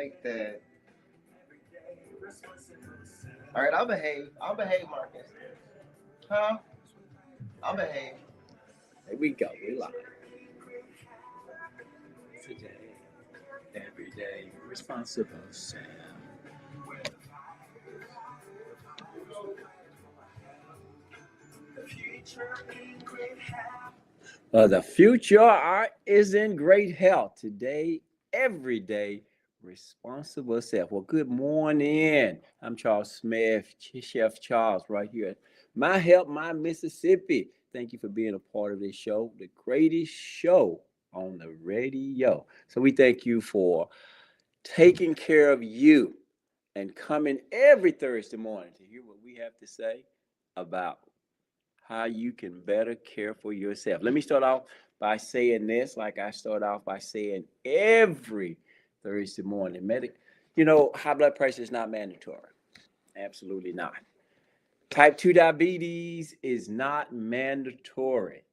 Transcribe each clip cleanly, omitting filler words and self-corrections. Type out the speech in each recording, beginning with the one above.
like that. All right, I'll behave. I'll behave, Marcus. Huh? I'll behave. There we go. We live today. Every day, responsible Sam. The future is in great health today, every day, responsible self. Well, good morning. I'm Charles Smith, Chef Charles, right here at My Help, My Mississippi. Thank you for being a part of this show, the greatest show on the radio. So we thank you for taking care of you and coming every Thursday morning to hear what we have to say about how you can better care for yourself. Let me start off by saying this, like I start off by saying every Thursday morning. High blood pressure is not mandatory. Absolutely not. Type 2 diabetes is not mandatory.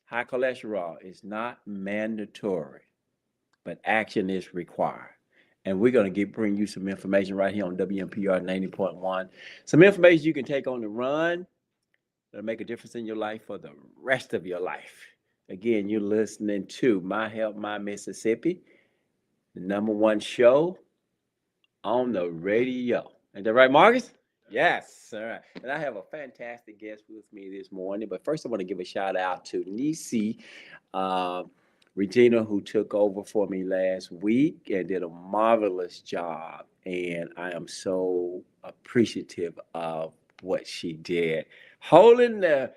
High cholesterol is not mandatory, but action is required. And we're going to bring you some information right here on WMPR 90.1. Some information you can take on the run that'll make a difference in your life for the rest of your life. Again, you're listening to My Help, My Mississippi, the number one show on the radio. Ain't that right, Marcus? Yes. All right. And I have a fantastic guest with me this morning. But first, I want to give a shout out to Nisi Regina, who took over for me last week and did a marvelous job. And I am so appreciative of what she did. Holding the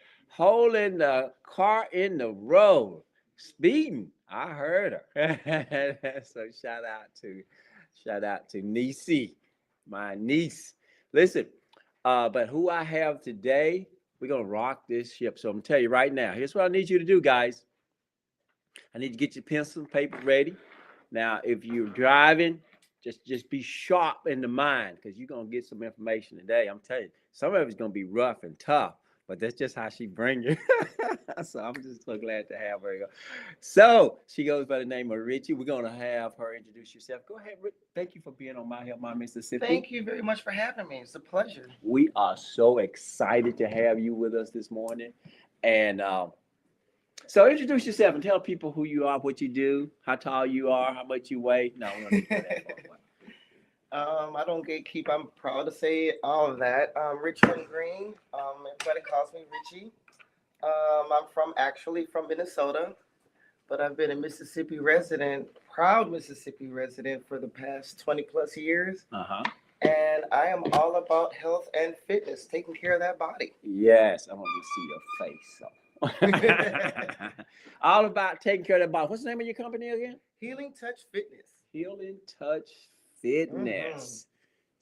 car in the road, speeding. I heard her. So shout out to Nisi, my niece. Listen, but who I have today, we're gonna rock this ship. So I'm gonna tell you right now. Here's what I need you to do, guys. I need to get your pencil and paper ready. Now, if you're driving, just be sharp in the mind because you're gonna get some information today. I'm telling you, some of it's gonna be rough and tough, but that's just how she brings it. So I'm just so glad to have her. So she goes by the name of Richie. We're gonna have her introduce herself. Go ahead, Rick. Thank you for being on My Help, My Mississippi. Thank you very much for having me. It's a pleasure. We are so excited to have you with us this morning, and so introduce yourself and tell people who you are, what you do, how tall you are, how much you weigh. No, we don't need to do that. I don't gatekeep. I'm proud to say all of that. Richmond Green. Everybody calls me Richie. I'm actually from Minnesota, but I've been a Mississippi resident, proud Mississippi resident for the past 20 plus years. Uh-huh. And I am all about health and fitness, taking care of that body. Yes, I want to see your face. So. All about taking care of that body. What's the name of your company again? Healing Touch Fitness. Healing Touch Fitness.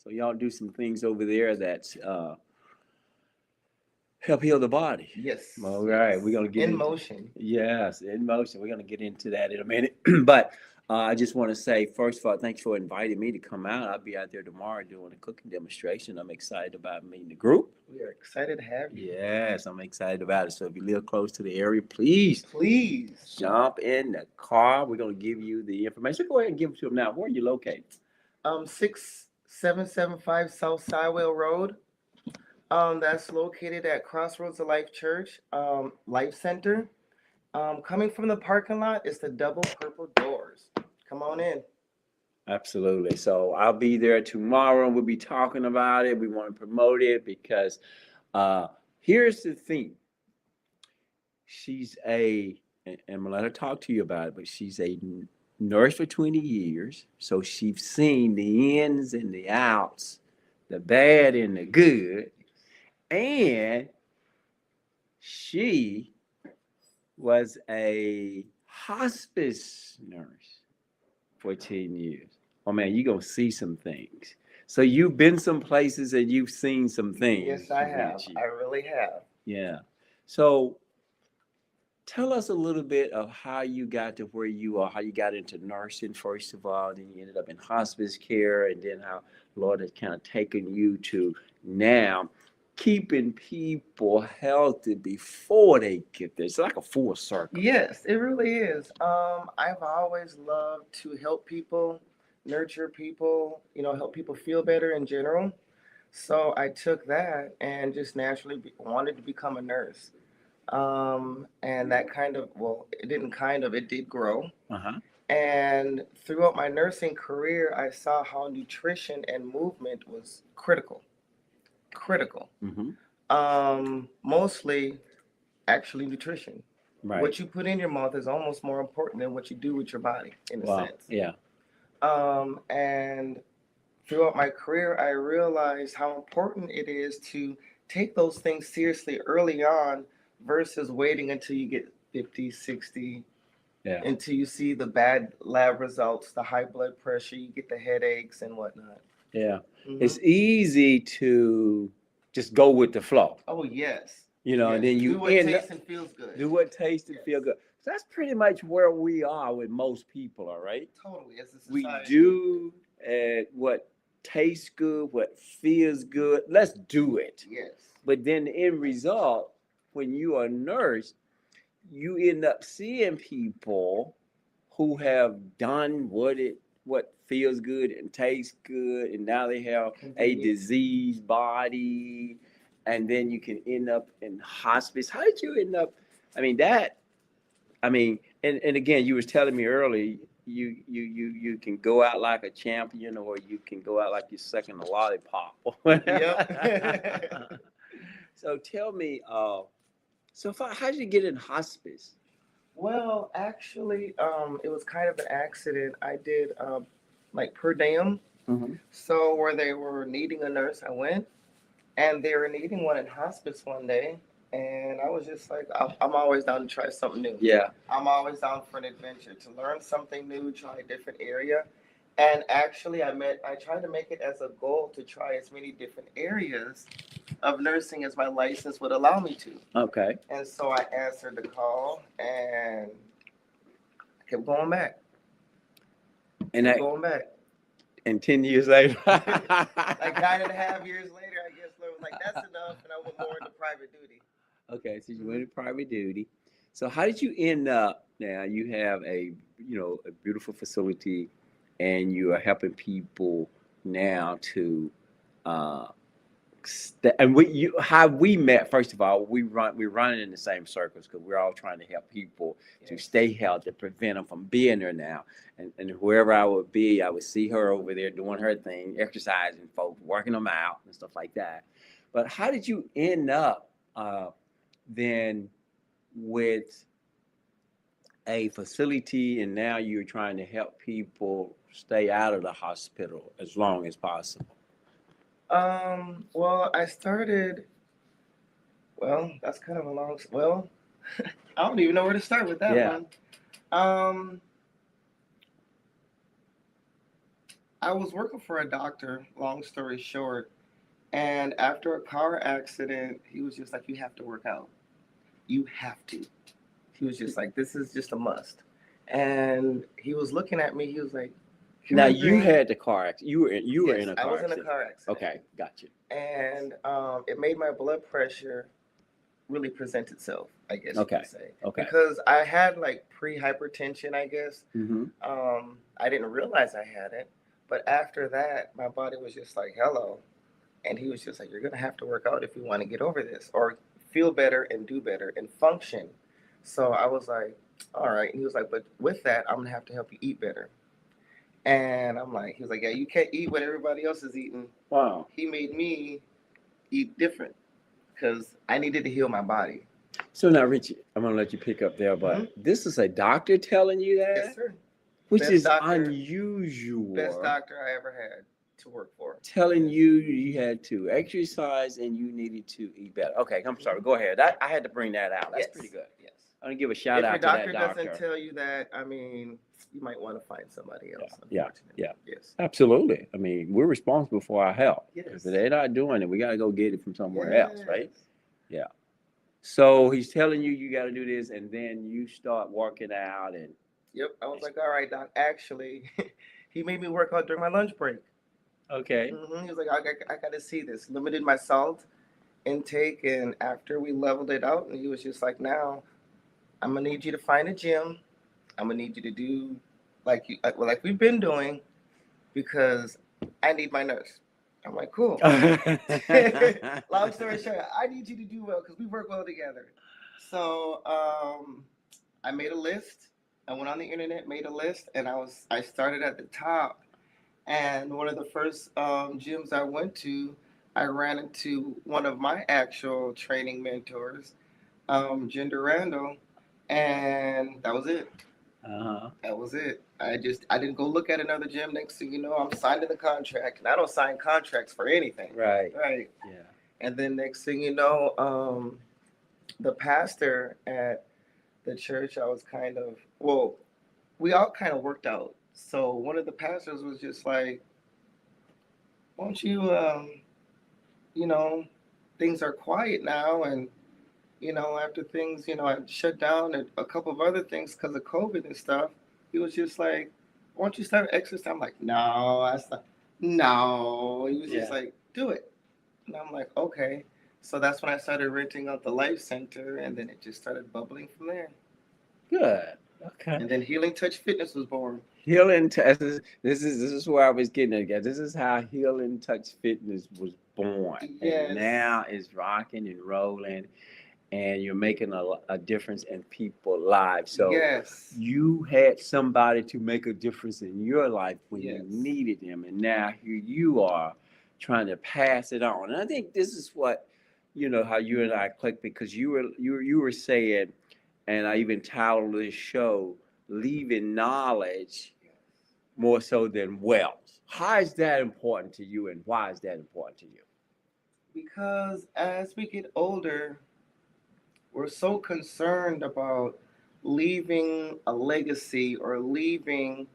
So y'all do some things over there that help heal the body. Yes. All right. We're going to get in motion. Yes, in motion. We're going to get into that in a minute. But I just want to say, first of all, thanks for inviting me to come out. I'll be out there tomorrow doing a cooking demonstration. I'm excited about meeting the group. We are excited to have you. Yes, I'm excited about it. So if you live close to the area, please jump in the car. We're going to give you the information. Go ahead and give it to them now. Where are you located? 6775 South Sidewell Road. That's located at Crossroads of Life Church, Life Center. Coming from the parking lot is the double purple doors. Come on in. Absolutely. So I'll be there tomorrow. We'll be talking about it. We want to promote it because here's the thing. And I'm going to let her talk to you about it, but she's a nurse for 20 years. So she's seen the ins and the outs, the bad and the good. And she was a hospice nurse for 10 years. Oh, man, you're going to see some things. So you've been some places and you've seen some things. Yes, I have. I really have. Yeah. So tell us a little bit of how you got to where you are, how you got into nursing, first of all, then you ended up in hospice care, and then how Lord has kind of taken you to now keeping people healthy before they get there. It's like a full circle. Yes, it really is. I've always loved to help people. nurture people, help people feel better in general. So I took that and just naturally wanted to become a nurse. And that it didn't it did grow. Uh-huh. And throughout my nursing career, I saw how nutrition and movement was critical. Critical. Mm-hmm. Mostly actually nutrition. Right. What you put in your mouth is almost more important than what you do with your body, in a Wow. sense. Yeah. And throughout my career, I realized how important it is to take those things seriously early on versus waiting until you get 50, 60, Yeah. until you see the bad lab results, the high blood pressure, you get the headaches and whatnot. Yeah. Mhm. It's easy to just go with the flow, Oh, yes. and Yes. then you Do what end up tastes and feels good. do what tastes and Yes. feel good. So that's pretty much where we are with most people, all right? Totally. As a We society. do what tastes good, what feels good. Let's do it. Yes. But then the end result, when you are a nurse, you end up seeing people who have done what feels good and tastes good, and now they have a Convenient. diseased body, and then you can end up in hospice. How did you end up? I mean that. I mean, and again, you was telling me early, you can go out like a champion, or you can go out like you're sucking a lollipop. Yep. So tell me, how did you get in hospice? Well, actually, it was kind of an accident. I did like per diem. Mm-hmm. So where they were needing a nurse, I went, and they were needing one in hospice one day, and I was just like, I'm always down to try something new. Yeah. I'm always down for an adventure to learn something new, try a different area. And actually, I tried to make it as a goal to try as many different areas of nursing as my license would allow me to. Okay. And so I answered the call and kept going back. And Kept that, going back. and 10 years later. Like 9.5 years later, I guess Lord was like, that's enough, and I went more into private duty. Okay, so you went in private duty. So how did you end up? Now you have a beautiful facility, and you are helping people now to and how we met. First of all, we're running in the same circles because we're all trying to help people to Yes. stay healthy, prevent them from being there now. And wherever I would be, I would see her over there doing her thing, exercising folks, working them out and stuff like that. But how did you end up then with a facility, and now you're trying to help people stay out of the hospital as long as possible? Well, I started. Well, that's kind of a long. Well, I don't even know where to start with that Yeah. one. I was working for a doctor. Long story short, and after a car accident, he was just like, "You have to work out. You have to." He was just like, "This is just a must." And he was looking at me. He was like, Now "Human you Green." had the car accident. You were Yes, in a I car was in a accident. car accident. Okay, got you. And it made my blood pressure really present itself, I guess you Okay. could say. Okay. Because I had like pre-hypertension, I guess. Mm-hmm. I didn't realize I had it, but after that, my body was just like, "Hello," and he was just like, "You're gonna have to work out if you want to get over this, or feel better and do better and function." So I was like, "All right," and he was like, "But with that, I'm gonna have to help you eat better." And I'm like, he was like, "Yeah, you can't eat what everybody else is eating." Wow. He made me eat different because I needed to heal my body. So now, Richie, I'm gonna let you pick up there, but this is a doctor telling you that, Yes, sir. which Best is doctor. unusual. Best doctor I ever had to work for. Telling Yes. you had to exercise and you needed to eat better. Okay, I'm sorry. Go ahead. I had to bring that out. That's Yes. pretty good. Yes. I'm gonna give a shout If out your to that doctor doctor. doesn't tell you that, I mean, you might want to find somebody else. Yeah, Unfortunately. yeah. Yes. Absolutely. I mean, we're responsible for our health. Yes. If they're not doing it, we got to go get it from somewhere else, right? Yes. Yeah. So he's telling you got to do this, and then you start working out, and Yep. I was like, all right, doc. Actually, he made me work out during my lunch break. okay. He was like, I got to see this. Limited my salt intake, and after we leveled it out, and he was just like, now I'm gonna need you to find a gym. I'm gonna need you to do like we've been doing, because I need my nurse. I'm like, cool. Long story short, I need you to do well because we work well together. So I made a list. I went on the internet, made a list, and I started at the top. And one of the first gyms I went to, I ran into one of my actual training mentors, Jinder Randall, and that was it. Uh-huh. That was it. I didn't go look at another gym. Next thing you know, I'm signing the contract, and I don't sign contracts for anything. Right. Right. Yeah. And then next thing you know, the pastor at the church, I was we all kind of worked out. So one of the pastors was just like, "Won't you, you know, things are quiet now, and after things, I shut down and a couple of other things because of COVID and stuff." He was just like, "Won't you start exercising?" I'm like, "No, that's not." No, he was just Yeah. like, "Do it," and I'm like, "Okay." So that's when I started renting out the Life Center, and then it just started bubbling from there. Good. Okay. And then Healing Touch Fitness was born. Healing Touch. This is where I was getting at. This is how Healing Touch Fitness was born, Yes. and now it's rocking and rolling, and you're making a difference in people's lives. So Yes. you had somebody to make a difference in your life when Yes. you needed them, and now here you are trying to pass it on. And I think this is what how you and I clicked, because you were saying, and I even titled this show "Leaving Knowledge More So Than Wealth." How is that important to you, and why is that important to you? Because as we get older, we're so concerned about leaving a legacy or leaving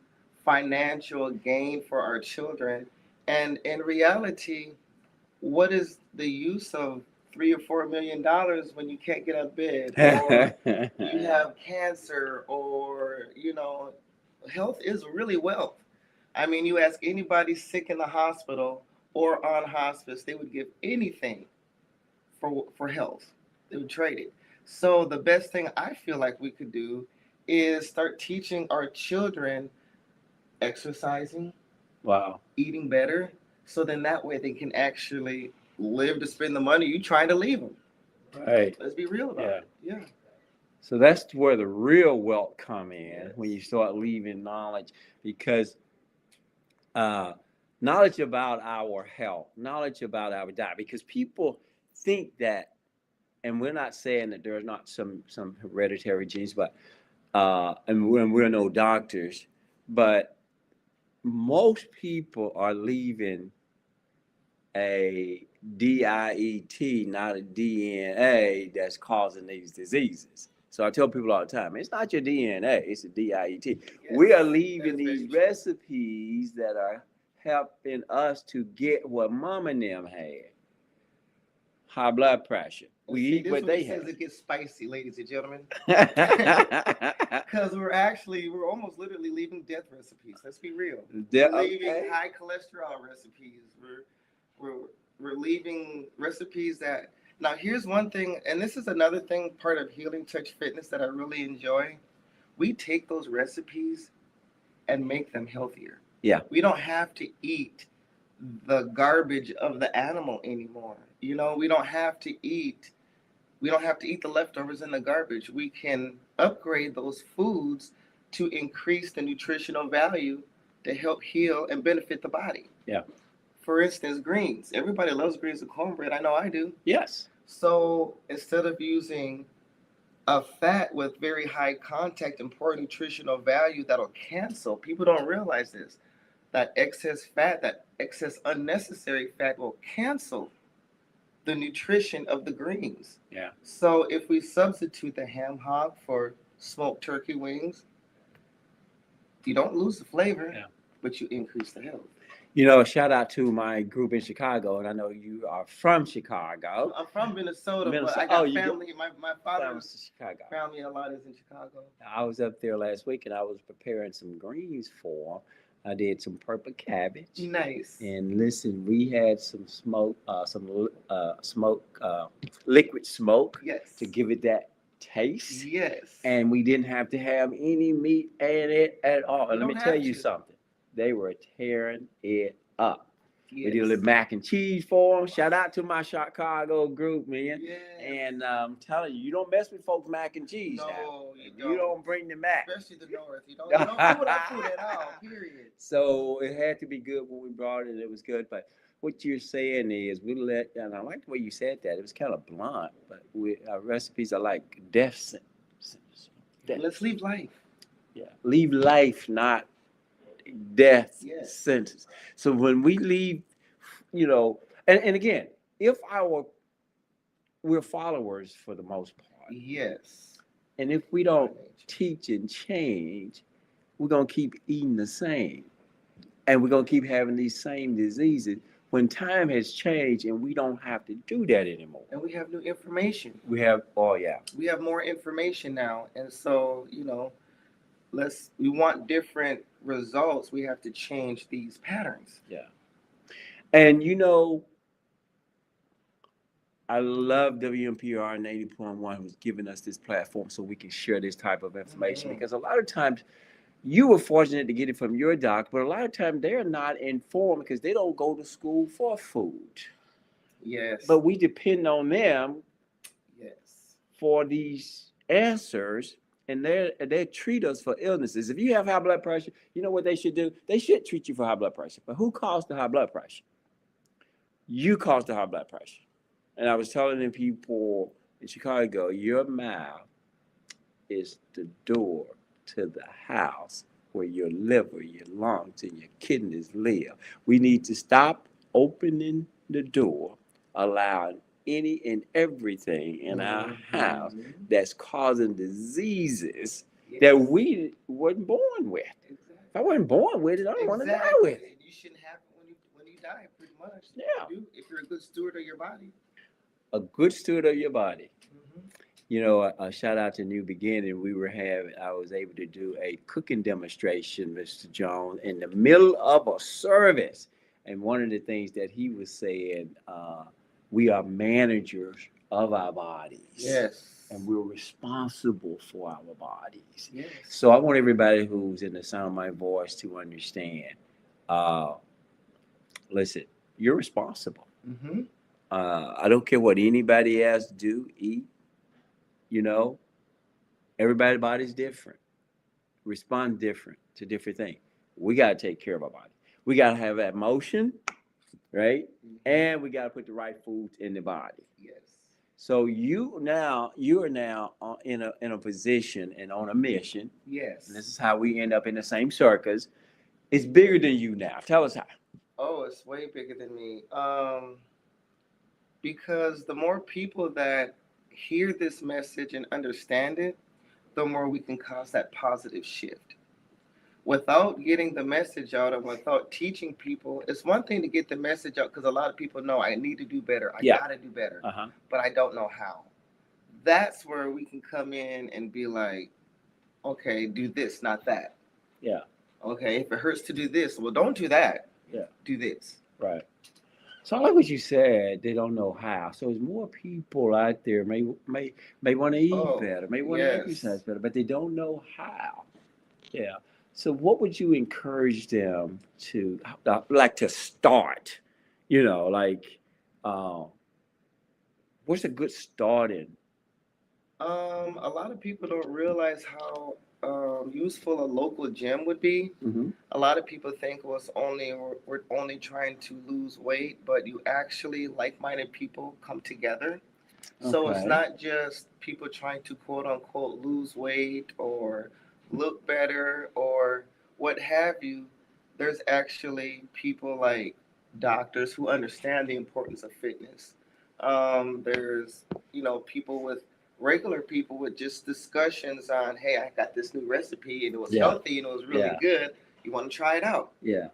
financial gain for our children. And in reality, what is the use of $3 or $4 million when you can't get out of bed, or you have cancer, or health is really wealth. I mean, you ask anybody sick in the hospital or on hospice, they would give anything for health. They would trade it. So the best thing I feel like we could do is start teaching our children exercising, Wow. eating better, so then that way they can actually live to spend the money you trying to leave them. Right. Let's be real about it. Yeah. So that's where the real wealth come in, when you start leaving knowledge, because knowledge about our health, knowledge about our diet, because people think that, and we're not saying that there's not some hereditary genes, but and we're no doctors, but most people are leaving a DIET, not a DNA, that's causing these diseases. So I tell people all the time, it's not your DNA, it's a DIET. Yes, we are leaving these recipes that are helping us to get what mom and them had. High blood pressure. We eat what they have. It gets spicy, ladies and gentlemen. Because we're almost literally leaving death recipes. Let's be real. We're leaving high cholesterol recipes. We're leaving recipes that. Now, here's one thing, and this is another thing, part of Healing Touch Fitness that I really enjoy. We take those recipes and make them healthier. Yeah. We don't have to eat the garbage of the animal anymore. We don't have to eat the leftovers in the garbage. We can upgrade those foods to increase the nutritional value to help heal and benefit the body. Yeah. For instance, greens. Everybody loves greens and cornbread. I know I do. Yes. So instead of using a fat with very high contact and poor nutritional value that'll cancel, people don't realize this, that excess fat, that excess unnecessary fat will cancel the nutrition of the greens. Yeah. So if we substitute the ham hock for smoked turkey wings, you don't lose the flavor, but you increase the health. Shout out to my group in Chicago, and I know you are from Chicago. I'm from Minnesota, but I got family. My father's Chicago. Family a lot is in Chicago. I was up there last week, and I was preparing some greens for. I did some purple cabbage. Nice. And listen, we had some liquid smoke. Yes. To give it that taste. Yes. And we didn't have to have any meat in it at all. And let me tell you something. They were tearing it up. We did a Yes. little mac and cheese for them. Shout out to my Chicago group, man. Yes. And I'm telling you, you don't mess with folks mac and cheese now. No, you If don't. you don't bring the mac. Especially the North. You don't fool without food at all, period. So it had to be good when we brought it. It was good. But what you're saying is we let, and I like the way you said that. It was kind of blunt, but our recipes are like death sentences. Let's leave life. Yeah. Leave life, not death Yes. sentence. So when we leave, you know, and again, if we're followers for the most part, Yes. and if we don't teach and change, we're gonna keep eating the same, and we're gonna keep having these same diseases. When time has changed and we don't have to do that anymore. And we have new information. We have, We have more information now, and so we want different results. We have to change these patterns. Yeah. And I love WMPR 90.1 who's giving us this platform so we can share this type of information, because a lot of times you were fortunate to get it from your doc, but a lot of times they're not informed because they don't go to school for food. Yes. But we depend on them Yes. for these answers, and they treat us for illnesses. If you have high blood pressure, you know what they should do? They should treat you for high blood pressure. But who caused the high blood pressure? You caused the high blood pressure. And I was telling the people in Chicago, your mouth is the door to the house where your liver, your lungs, and your kidneys live. We need to stop opening the door, allowing any and everything in our house that's causing diseases that we weren't born with. Exactly. If I wasn't born with it, I don't want to die with it. You shouldn't have it when you die, pretty much. Yeah. If you're a good steward of your body. A good steward of your body. Mm-hmm. You know, a shout out to New Beginning. I was able to do a cooking demonstration, Mr. Jones, in the middle of a service. And one of the things that he was saying, we are managers of our bodies. Yes. And we're responsible for our bodies. Yes. So I want everybody who's in the sound of my voice to understand, listen, you're responsible. Mm-hmm. I don't care what anybody else do, eat. Everybody's body's different, respond different to different things. We got to take care of our body. We got to have that motion, right? Mm-hmm. And we got to put the right foods in the body. Yes. So you are now in a position and on a mission. Yes. And this is how we end up in the same circus. It's bigger than you now. Tell us how. Oh, it's way bigger than me. Because the more people that hear this message and understand it, the more we can cause that positive shift. Without getting the message out and without teaching people, it's one thing to get the message out because a lot of people know I need to do better. I gotta do better, but I don't know how. That's where we can come in and be like, okay, do this, not that. Yeah. Okay, if it hurts to do this, well, don't do that. Yeah. Do this. Right. So I like what you said. They don't know how. So there's more people out there may want to eat better, may want to exercise better, but they don't know how. Yeah. So what would you encourage them to start? What's a good starting? A lot of people don't realize how useful a local gym would be. Mm-hmm. A lot of people think we're only trying to lose weight, but you actually like-minded people come together. So it's not just people trying to quote unquote lose weight or look better or what have you. There's actually people like doctors who understand the importance of fitness. There's regular people with just discussions on, hey, I got this new recipe and it was healthy and it was really good. You want to try it out? Yeah.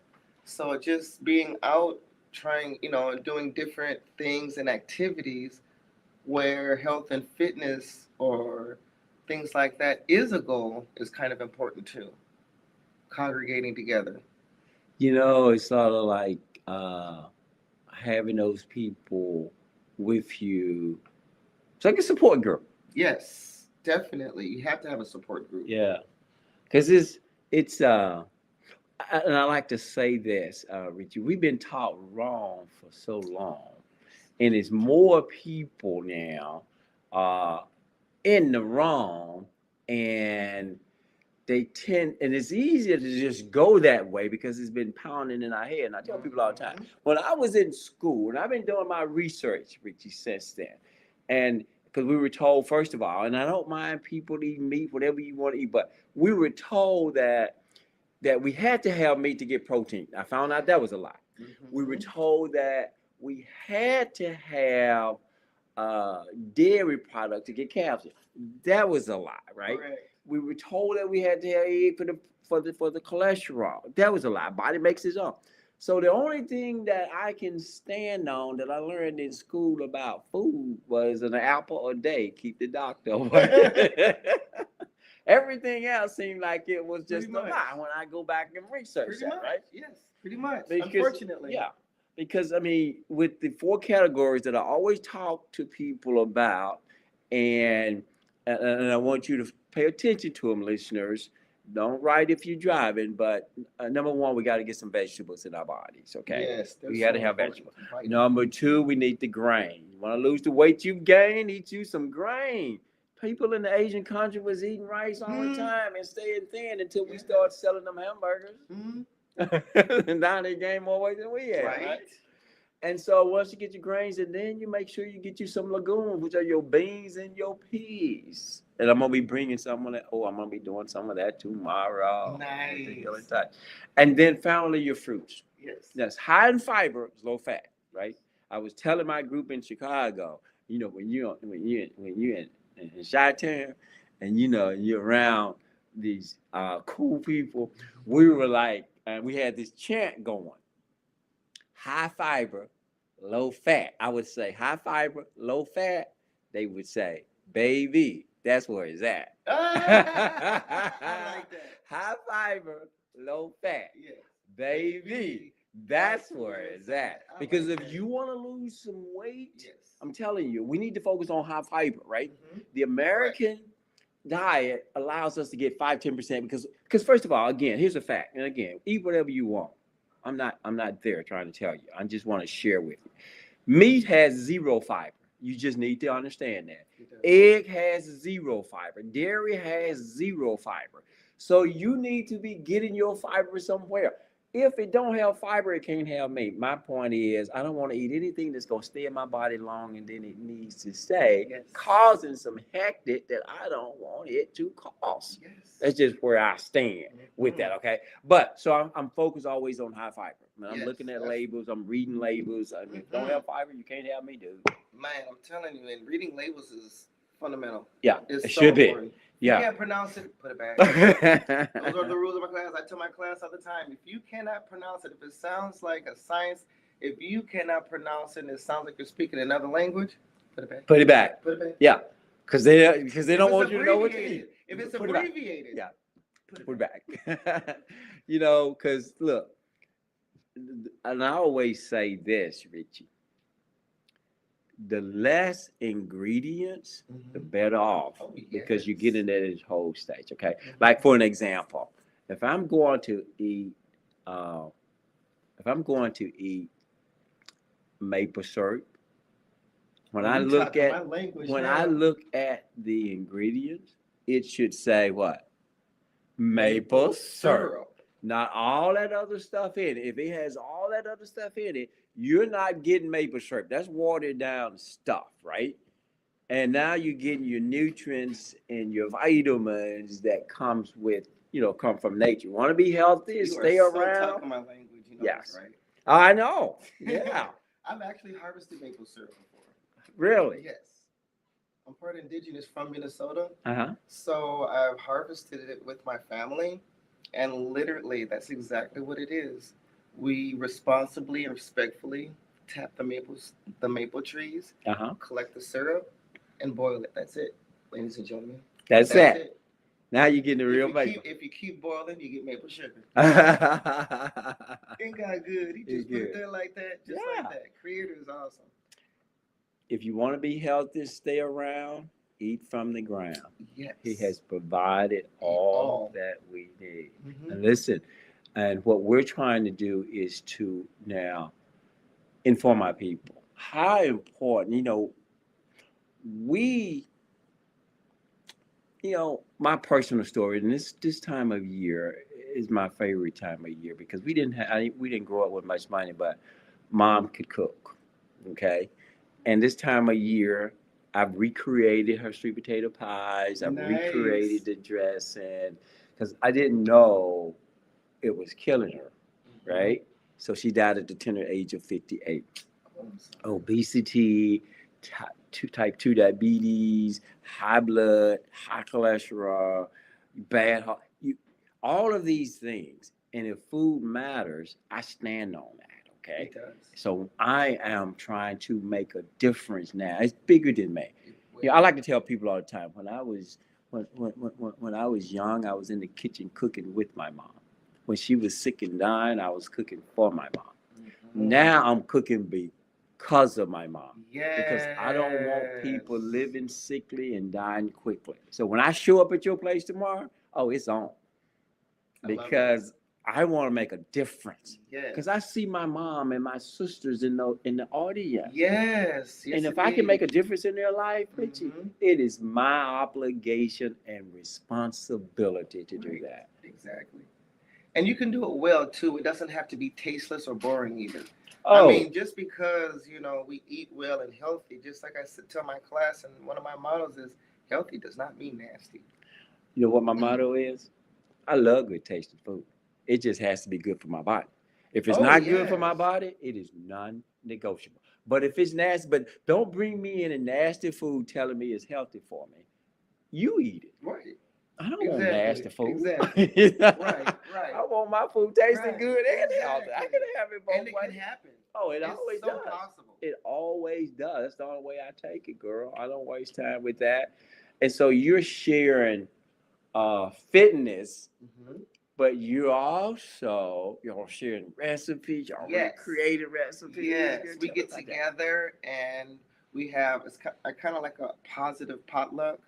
So just being out, trying, doing different things and activities where health and fitness or things like that is a goal is kind of important too. Congregating together. It's sort of like having those people with you. It's like a support group. Yes, definitely. You have to have a support group. Yeah, because it's And I like to say this, Richie, we've been taught wrong for so long, and it's more people now uh, in the wrong, and they tend, and it's easier to just go that way because it's been pounding in our head. And I tell people all the time, when I was in school, and I've been doing my research, Richie, since then, and because we were told, first of all, and I don't mind people eating meat, whatever you want to eat, but we were told that we had to have meat to get protein. I found out that was a lie. We were told that we had to have dairy product to get calcium. That was a lie, right? Correct. We were told that we had to have egg for the cholesterol. That was a lie. Body makes its own. So the only thing that I can stand on that I learned in school about food was an apple a day. Keep the doctor away. Everything else seemed like it was just a lie when I go back and research that, right? Yes, pretty much. Because, Unfortunately. yeah. Because I mean, with the 4 categories that I always talk to people about, and I want you to pay attention to them, listeners. Don't write if you're driving, but number one, we got to get some vegetables in our bodies. Okay, Yes, we got to so have important. vegetables. Right. Number two, we need the grain. You want to lose the weight you've gained? Eat you some grain. People in the Asian country was eating rice all the time and staying thin until we started selling them hamburgers. And now they gain more weight than we have. Right? And so once you get your grains, and then you make sure you get you some legumes, which are your beans and your peas. And I'm gonna be bringing some of that. Oh, I'm gonna be doing some of that tomorrow. Nice. And then finally, your fruits. Yes. That's high in fiber, low fat. Right. I was telling my group in Chicago, when you in Chi-Town, and you're around these cool people, we were like, we had this chant going. High fiber, low fat. I would say high fiber, low fat. They would say, baby, that's where it's at. I like that. High fiber, low fat. Yes. Baby, that's where it's at. Because if that. you want to lose some weight, Yes. I'm telling you, we need to focus on high fiber, right? The American diet allows us to get 5-10% because first of all, again, here's a fact. And again, eat whatever you want. I'm not there trying to tell you. I just want to share with you. Meat has 0 fiber. You just need to understand that. Egg has 0 fiber. Dairy has 0 fiber. So you need to be getting your fiber somewhere. If it don't have fiber, it can't have meat. My point is, I don't want to eat anything that's going to stay in my body long and then it needs to stay, causing some hectic that I don't want it to cause. Yes. That's just where I stand with that, okay? But, so I'm focused always on high fiber. I'm looking at labels. I'm reading labels. I mean, if you don't have fiber, you can't have me, dude. Man, I'm telling you, and reading labels is fundamental. Yeah, it's it so should important. be. Yeah. You can't pronounce it, put it back. Those are the rules of my class. I tell my class all the time, if you cannot pronounce it, if it sounds like a science, if you cannot pronounce it and it sounds like you're speaking another language, put it back. Put it back. Put it back. Yeah. Because they don't want you to know what to eat. If it's abbreviated. Yeah. Put it back. Because look, and I always say this, Richie. The less ingredients, the better off, because you're getting at this whole stage. Okay, like for an example, if I'm going to eat maple syrup, when I look at the ingredients, it should say what? Maple syrup. Not all that other stuff in it. If it has all that other stuff in it, you're not getting maple syrup. That's watered down stuff, right? And now you're getting your nutrients and your vitamins that come from nature. You want to be healthy and stay around. So talking my language, yes, right? I know. Yeah. I've actually harvested maple syrup before. Really? Yes. I'm part indigenous from Minnesota. Uh-huh. So I've harvested it with my family. And literally, that's exactly what it is. We responsibly and respectfully tap the maple trees, collect the syrup, and boil it. That's it, ladies and gentlemen. That's it. Now you're getting the real maple. If you keep boiling, you get maple sugar. Ain't God good? He just put it there like that, just like that. Creator is awesome. If you want to be healthy, stay around. Eat from the ground. Yes. He has provided all that we need. And listen, And what we're trying to do is to now inform our people how important, we, my personal story, and this time of year is my favorite time of year because we didn't grow up with much money, but mom could cook. Okay. And this time of year, I've recreated her sweet potato pies. I've recreated Nice. the dressing because I didn't know it was killing her, right? So she died at the tender age of 58. Oh, I'm sorry. Obesity, type 2 diabetes, high blood, high cholesterol, bad heart, all of these things. And if food matters, I stand on that. Okay. It does. So I am trying to make a difference now. It's bigger than me. It Yeah, will. I like to tell people all the time when I was young, I was in the kitchen cooking with my mom. When she was sick and dying, I was cooking for my mom. Now I'm cooking because of my mom. Because I don't want people Yes. living sickly and dying quickly. So when I show up at your place tomorrow, oh, it's on. I love it. Because I want to make a difference. Yes. Because I see my mom and my sisters in the audience. Yes. And if I can make a difference in their life, Richie, Mhm. it is my obligation and responsibility to do Right. that. Exactly. And you can do it well too. It doesn't have to be tasteless or boring either. I Oh, mean, just because we eat well and healthy, just like I said, tell my class, and one of my mottos is, healthy does not mean nasty. you know what my motto is? I love good tasting food. It just has to be good for my body. If it's Oh not good for my yes, body, it is non-negotiable. But if it's nasty, but don't bring me in a nasty food telling me it's healthy for me. You eat it. right, I don't want exactly, nasty food. exactly, right, right, I want my food tasting right, good and healthy. I can exactly. have it And both it can ways. happen. Oh, it It's always so does. possible. It always does. That's the only way I take it, girl. I don't waste time with that. And so you're sharing fitness, Hmm. but you're sharing recipes. Y'all Yes, recreated recipes. yes. Girl, We tell me get about that. together and we have it's kind of like a positive potluck.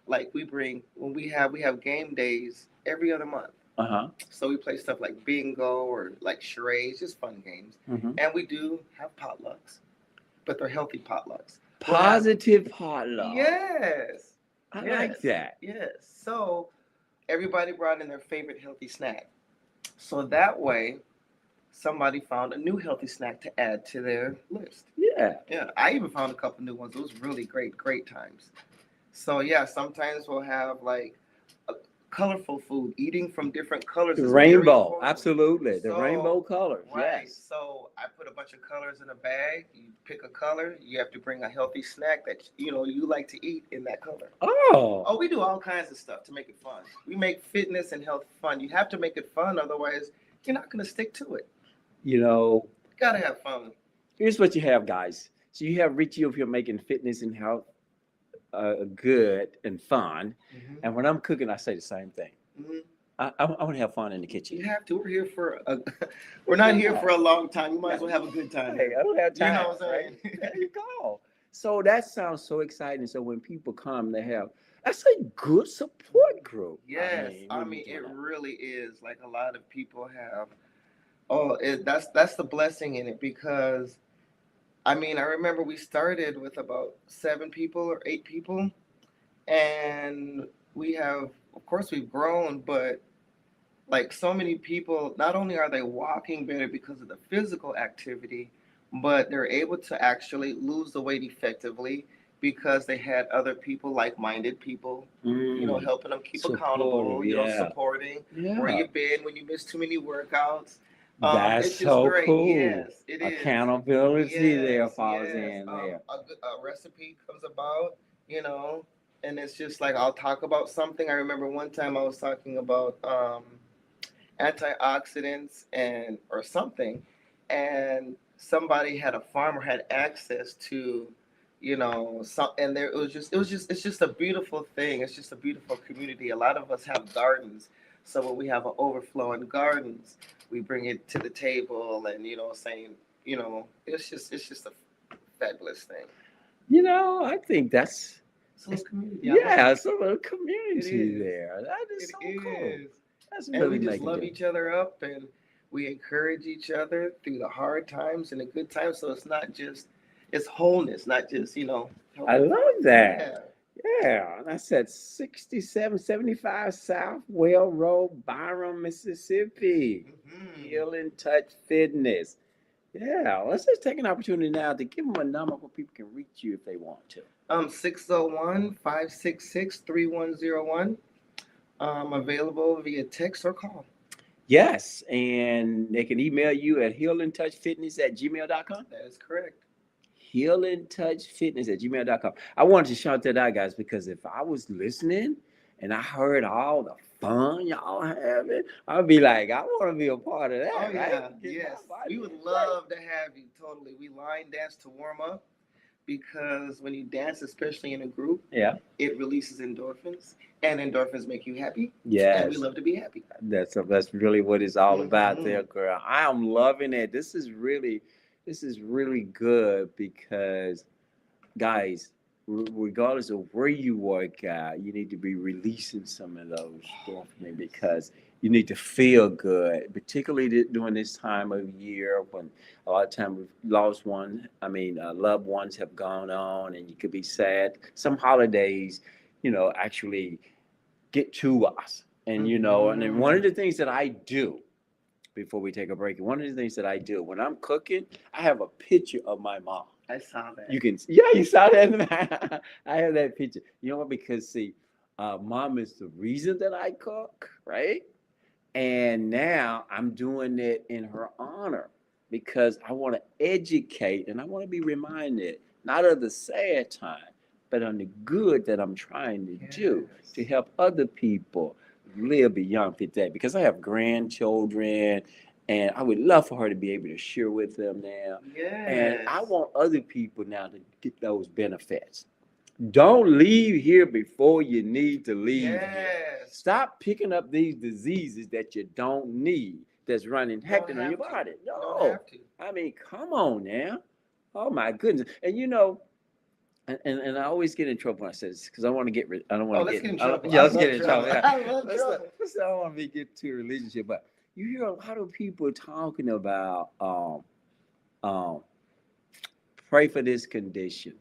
Like we have game days every other month. Uh huh. So we play stuff like bingo or like charades, just fun games. Mm-hmm. And we do have potlucks, but they're healthy potlucks. We'll have Positive potluck. yes, I like yes, that. yes. So everybody brought in their favorite healthy snack. So that way, somebody found a new healthy snack to add to their list. Yeah. Yeah, I even found a couple new ones. It was really great, great times. So yeah, sometimes we'll have like a colorful food. Eating from different colors The is very rainbow. important. Absolutely. The rainbow So colors. right, Yes. so I put a bunch of colors in a bag. You pick a color. You have to bring a healthy snack that you like to eat in that color. Oh. Oh, we do all kinds of stuff to make it fun. We make fitness and health fun. You have to make it fun, otherwise you're not gonna stick to it. You know, You gotta have fun. here's what you have, guys. So you have Richie over here making fitness and health good and fun. Hmm. And when I'm cooking, I say the same thing. Hmm. I want to have fun in the kitchen. You have to. We're here for a. We're not here for a long time. You might as well have a good time. Hey, I don't have You time. know what I'm Right? saying? There you go. So that sounds so exciting. So when people come, that's a good support group. Yes, When I you're mean doing it that. really is. Like a lot of people have. Oh, that's the blessing in it because I mean I remember we started with about 7 people or 8 people, and we have of course we've grown, but like so many people, not only are they walking better because of the physical activity, but they're able to actually lose the weight effectively because they had other people, like-minded people, Mm, helping them keep supportive. accountable, Yeah. supporting where Yeah. you've been when you miss too many workouts. That's It's just so great. cool. Yes, it is. Accountability there Yes, falls yes. in there. A recipe comes about, you know, and it's just like I'll talk about something. I remember one time I was talking about antioxidants and or something, and somebody had a farmer had access to some, and there it was just it's just a beautiful thing. It's just a beautiful community. A lot of us have gardens, so when we have an overflow in gardens, we bring it to the table, and saying, it's just a fabulous thing. I think that's It's a little community. I love yeah, it. it's a little It community is. there. That is It so cool. is. That's And really we just making love it. each other up, and we encourage each other through the hard times and the good times. So it's not just, it's wholeness, not just, I helping. love that. Yeah. Yeah, and I said 6775 South Well Road, Byram, Mississippi. Hmm. Healing Touch Fitness. Yeah, let's just take an opportunity now to give them a number where people can reach you if they want to. 601-566-3101. Available via text or call. Yes, and they can email you at healingtouchfitness@gmail.com. That is correct. Healingtouchfitness@gmail.com. I wanted to shout that out, guys, because if I was listening and I heard all the fun y'all having, I'd be like, I want to be a part of that, Oh right? yeah, Get my yes. body We would in shape. love to have you. Totally. We line dance to warm up because when you dance, especially in a group, Yeah. it releases endorphins, and endorphins make you happy. And we Yes. love to be happy. That's really what it's all about there, Mhm. girl. I am loving it. This is really good because guys, regardless of where you work out, you need to be releasing some of those endorphins because you need to feel good, particularly during this time of year when a lot of times we've lost one. I mean, loved ones have gone on, and you could be sad. Some holidays, actually get to us, and and then one of Mhm. the things that I do before we take a break, one of the things that I do when I'm cooking, I have a picture of my mom. I saw that. You can, yeah, you saw that. I have that picture. You know what? Because see, mom is the reason that I cook, right? And now I'm doing it in her honor because I want to educate and I want to be reminded not of the sad time, but on the good that I'm trying to do to Yes. help other people live beyond 50. Because I have grandchildren and I would love for her to be able to share with them now. And I Yes. want other people now to get those benefits. Don't leave here before you need to leave here. Yes. Stop picking up these diseases that you don't need that's running You don't hectic on have your to. body. You don't No. have to. I mean, come on now. Oh my goodness. And and I always get in trouble when I say this because I want to get rid. I don't Oh, want to let's get. get in I don't, trouble. yeah, I let's love get in trouble. trouble. Yeah. I love Let's, trouble. let's. I don't want to be get to a relationship, but you hear a lot of people talking about um pray for this condition,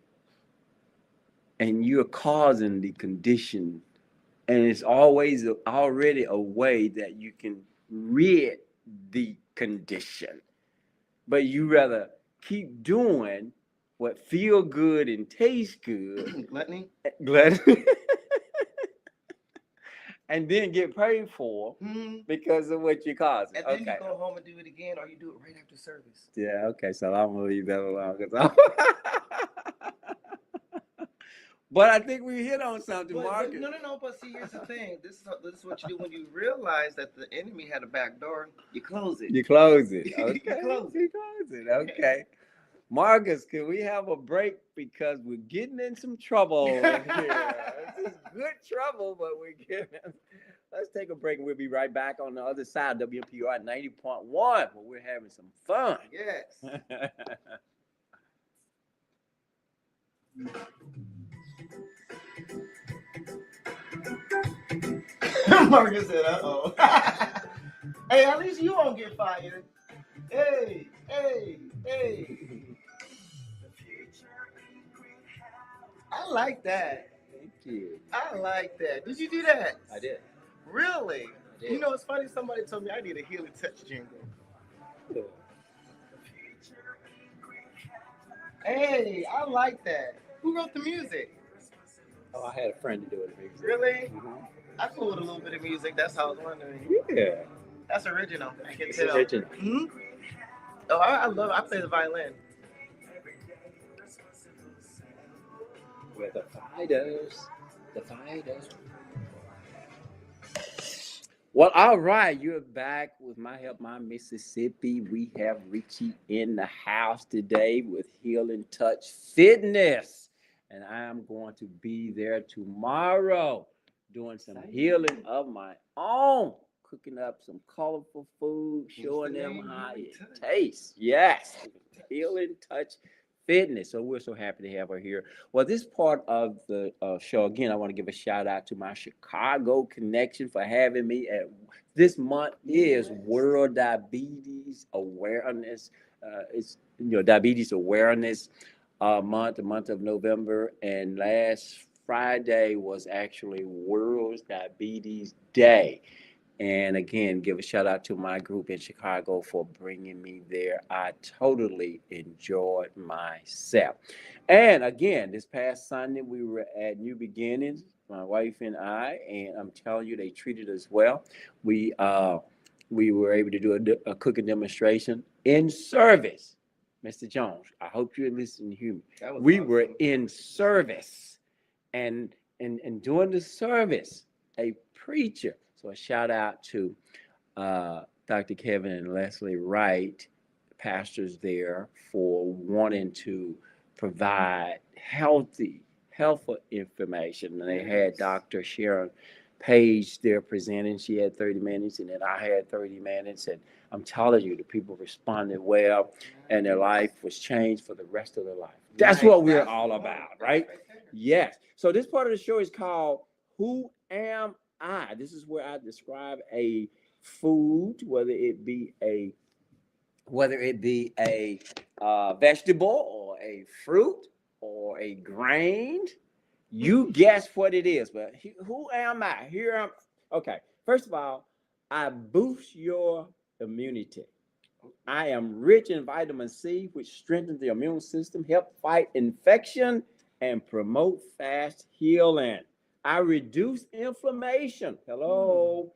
and you're causing the condition, and it's always already a way that you can rid the condition, but you rather keep doing what feel good and taste good, Gluttony. glad, and then get paid for Hmm. because of what you causing. And then Okay. you go home and do it again, or you do it right after service. Yeah. Okay. So I'm gonna leave that alone but I think we hit on something, But Marcus. no, no, no. But see, here's the thing. This is what you do when you realize that the enemy had a back door. You close it. You close it. You Okay. close it. You close it. Okay. Marcus, can we have a break because we're getting in some trouble in here? This is good trouble, but we're getting. Let's take a break and we'll be right back on the other side, WMPR 90.1, where we're having some fun. Yes. Marcus said, "Uh-oh." Hey, at least you won't get fired. Hey, hey, hey. I like that. Thank you. I like that. Did you do that? I did. Really? I did. You know, it's funny. Somebody told me I need a healing touch jingle. Hey, I like that. Who wrote the music? Oh, I had a friend to do it. Really? Mhm. I cool with a little bit of music. That's how I was wondering. Yeah. That's original. I can It's tell. original. Hmm. Oh, I love. I play the violin. With the fighters. The fighters. Well, all right. You're back with My Help, My Mississippi. We have Richie in the house today with Healing Touch Fitness. And I am going to be there tomorrow doing some healing of my own, cooking up some colorful food, showing them how it tastes. Yes, Healing Touch Fitness. So we're so happy to have her here. Well, this part of the show, again, I want to give a shout out to my Chicago connection for having me at This month is World Diabetes Awareness. It's Diabetes Awareness month, the month of November, and last Friday was actually World Diabetes Day. And again, give a shout out to my group in Chicago for bringing me there. I totally enjoyed myself. And again, this past Sunday, we were at New Beginnings, my wife and I, and I'm telling you, they treated us well. We were able to do a cooking demonstration in service. Mr. Jones, I hope you're listening to me. We awesome. Were in service, and during the service, a preacher. So a shout out to Dr. Kevin and Leslie Wright, pastors there, for wanting to provide helpful information. And they had Dr. Sharon Page there presenting. She had 30 minutes, and then I had 30 minutes. And I'm telling you, the people responded well, and their life was changed for the rest of their life. That's what we're all about, right? Yes. So this part of the show is called Who Am I? This is where I describe a food, whether it be a vegetable or a fruit or a grain. You guess what it is, but who am I? Okay. First of all, I boost your immunity. I am rich in vitamin C, which strengthens the immune system, help fight infection, and promote fast healing. I reduce inflammation. Hello.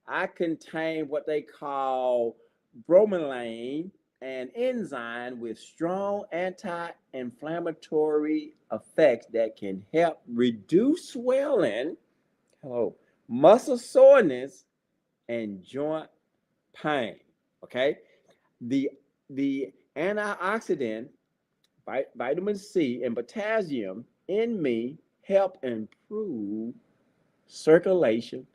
I contain what they call bromelain, an enzyme with strong anti-inflammatory effects that can help reduce swelling, muscle soreness, and joint pain. Okay, the antioxidant, vitamin C, and potassium in me help improve circulation,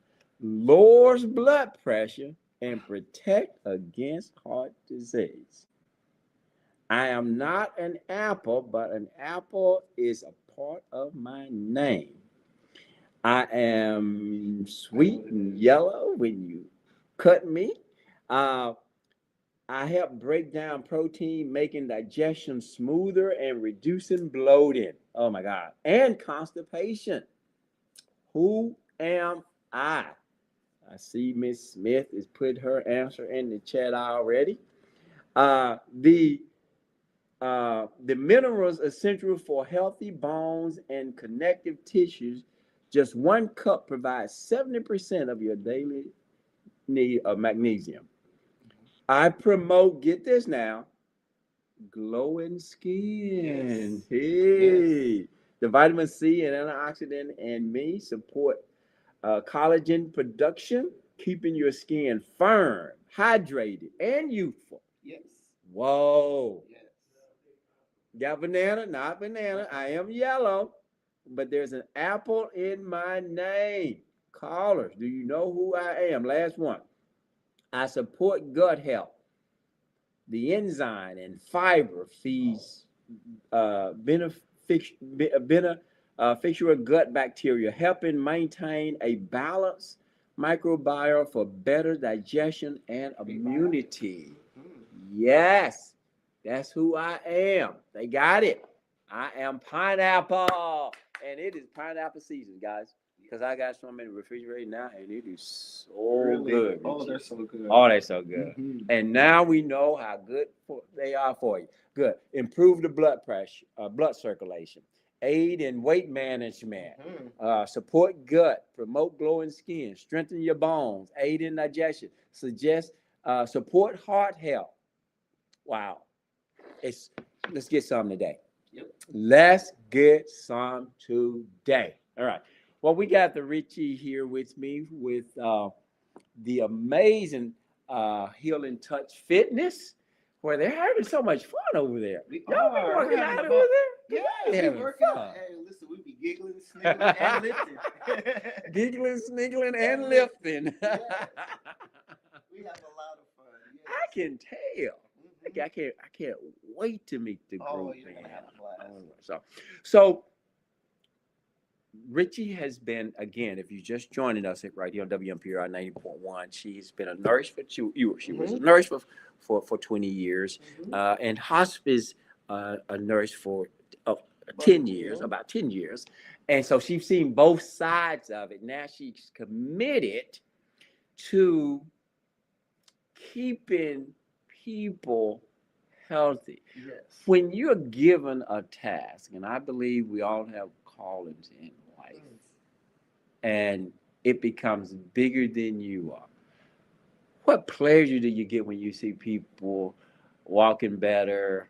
lowers blood pressure, and protect against heart disease. I am not an apple, but an apple is a part of my name. I am sweet and yellow when you cut me. I help break down protein, making digestion smoother and reducing bloating. Oh my God. And constipation. Who am I? I see Miss Smith has put her answer in the chat already. The minerals essential for healthy bones and connective tissues. Just 1 cup provides 70% of your daily need of magnesium. I promote, get this now, glowing skin. Yes. Hey. Yes. The vitamin C and antioxidant in me support collagen production, keeping your skin firm, hydrated, and youthful. Yes. Whoa. Yes. Got banana, not banana. I am yellow, but there's an apple in my name. Callers, do you know who I am? Last one. I support gut health. The enzyme and fiber feeds beneficial gut bacteria, helping maintain a balanced microbiome for better digestion and immunity. Yes, that's who I am. They got it. I am pineapple, and it is pineapple season, guys. Because I got some in the refrigerator now, and it is so good. Oh, they're so good. Oh, they're so good. Mm-hmm. And now we know how good they are for you. Good. Improve the blood pressure, blood circulation. Aid in weight management. Mm-hmm. Support gut. Promote glowing skin. Strengthen your bones. Aid in digestion. Support heart health. Wow. Let's get some today. Yep. Let's get some today. All right. Well, we got the Richie here with me with the amazing Healing Touch Fitness, where they're having so much fun over there. Y'all been working out over there? Yeah, we working out. Hey, listen, we be giggling, sniggling, and lifting. Giggling, sniggling, and lifting. Yeah. We have a lot of fun. Yes. I can tell. Mm-hmm. I can't wait to meet the group. Oh, you're gonna have a blast. So Richie has been, again, if you're just joining us right here on WMPR 90.1, she's been a nurse for she was a nurse for 20 years, and hospice a nurse for 10 years, about 10 years. And so she's seen both sides of it. Now she's committed to keeping people healthy. Yes. When you're given a task, and I believe we all have callings in life, and it becomes bigger than you are, what pleasure do you get when you see people walking better,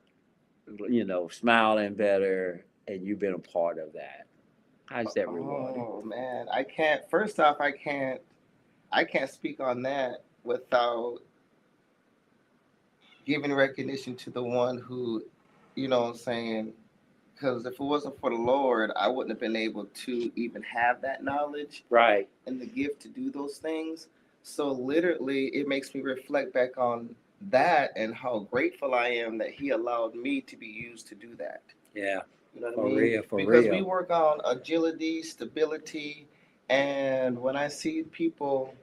smiling better, and you've been a part of that? How's that rewarding? Oh man, I can't. First off, I can't speak on that without giving recognition to the one who, what I'm saying, because if it wasn't for the Lord, I wouldn't have been able to even have that knowledge, Right, and the gift to do those things. So literally, it makes me reflect back on that and how grateful I am that He allowed me to be used to do that. yeah, You know what I for mean? real, for Because we real. work on agility, stability, and when I see people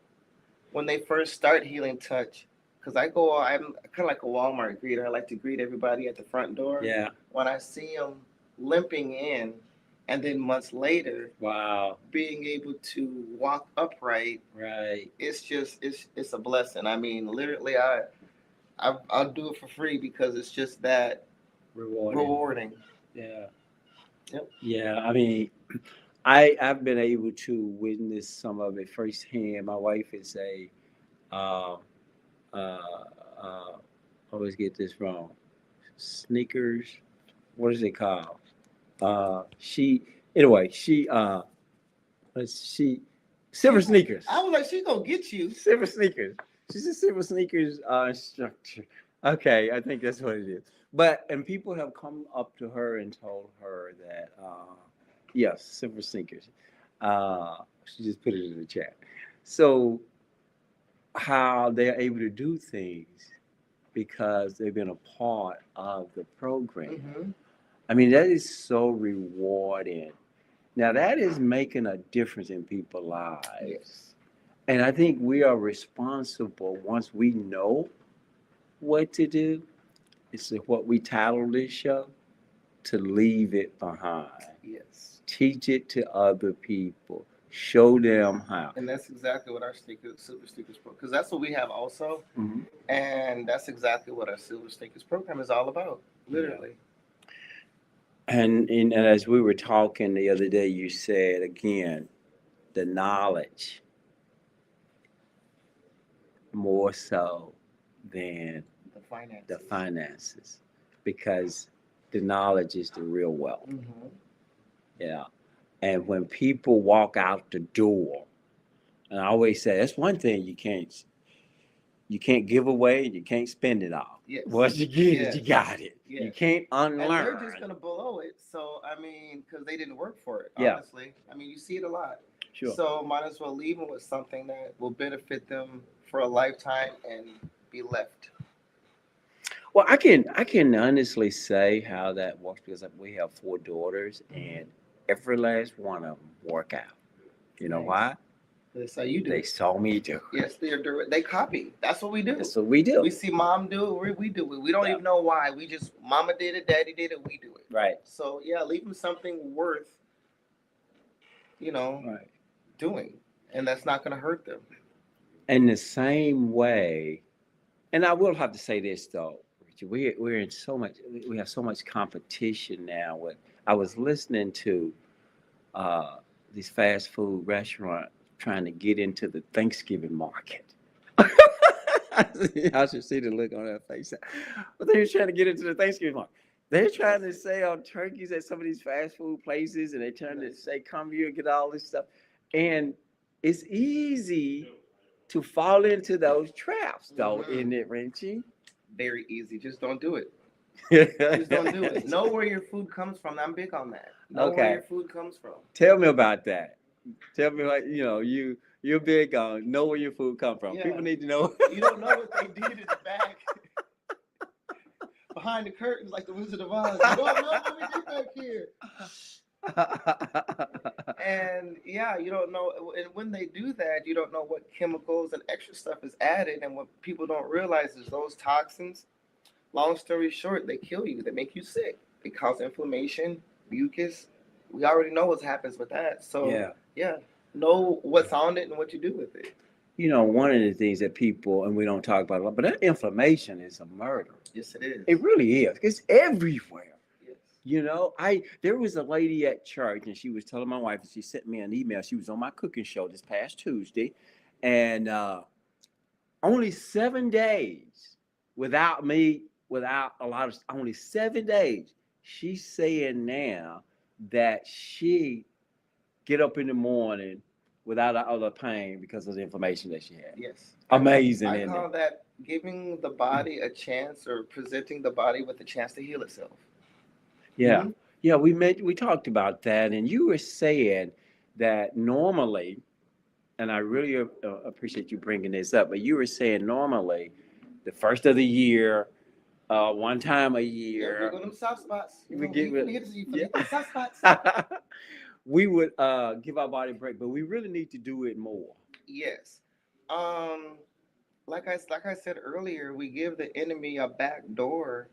when they first start Healing Touch, because I'm kind of like a Walmart greeter. I like to greet everybody at the front door. Yeah, When I see them limping in, and then months later wow, being able to walk upright, right, it's just it's a blessing. I mean, literally, I'll do it for free because it's just that rewarding. Yeah, Yep. yeah. I mean, I've been able to witness some of it firsthand. My wife is a uh, uh, uh, always get this wrong. Sneakers. What is it called? She anyway. She silver sneakers. I was like, she's gonna get you. Silver sneakers. She's a silver sneakers instructor. Okay, I think that's what it is. But and people have come up to her and told her that yes, silver sneakers. She just put it in the chat. So how they're able to do things because they've been a part of the program. Mm-hmm. I mean, that is so rewarding. Now that is making a difference in people's lives. Yes. And I think we are responsible once we know what to do. It's what we title this show, to leave it behind. Yes. Teach it to other people. Show them how. And that's exactly what our Silver Sneakers program, because that's what we have also. Mm-hmm. And that's exactly what our Silver Sneakers program is all about, literally. And as we were talking the other day, you said again, the knowledge more so than the finances, because the knowledge is the real wealth. Mm-hmm. Yeah. And when people walk out the door, and I always say that's one thing you can't give away, you can't spend it all. Yes. Once you get it, you got it. Yes. You can't unlearn. And they're just gonna blow it. So I mean, because they didn't work for it. Yeah. Honestly, I mean, you see it a lot. Sure. So might as well leave them with something that will benefit them for a lifetime and be left. Well, I can honestly say how that works because we have 4 daughters, and every last one of them work out. You know why? That's how you do. They saw me do. Yes, they copy. That's what we do. That's what we do. We see mom do it, we do it. We don't even know why. We just mama did it, daddy did it, we do it. Right. So yeah, leave them something worth, Right. doing, and that's not going to hurt them. In the same way, and I will have to say this though, Richard, we're in so much. We have so much competition now. I was listening to these fast food restaurants trying to get into the Thanksgiving market. I should see the look on her face. But they're trying to get into the Thanksgiving market. They're trying to sell turkeys at some of these fast food places, and they're trying to say, come here and get all this stuff. And it's easy to fall into those traps, though, isn't it, Richie? Very easy. Just don't do it. Just don't do it. Know where your food comes from. I'm big on that. Know where your food comes from. Tell me about that. Tell me what you're big on. Know where your food comes from. Yeah. People need to know. You don't know what they did in the back. Behind the curtains, like the Wizard of Oz. You don't know what we did back here. And yeah, you don't know. And when they do that, you don't know what chemicals and extra stuff is added. And what people don't realize is those toxins, long story short, they kill you. They make you sick. They cause inflammation, mucus. We already know what happens with that. So Yeah. yeah, know what's on it and what you do with it. You know, one of the things that people, and we don't talk about a lot, but that inflammation is a murder. Yes, it is. It really is. It's everywhere. Yes. You know, there was a lady at church, and she was telling my wife, and she sent me an email. She was on my cooking show this past Tuesday, and only 7 days without a lot of, only 7 days. She's saying now that she get up in the morning without all the pain because of the inflammation that she had. Yes. Amazing, I isn't call it? that giving the body a chance or presenting the body with a chance to heal itself. Yeah. Mhm. Yeah, we talked about that, and you were saying that normally, and I really appreciate you bringing this up, but you were saying normally the first of the year, one time a Yeah, year, you're going to them soft spots. You we know, get you rid, finna hit you yeah. finna hit the soft spots. We would give our body a break, but we really need to do it more. Yes. Um, like I said earlier, we give the enemy a back door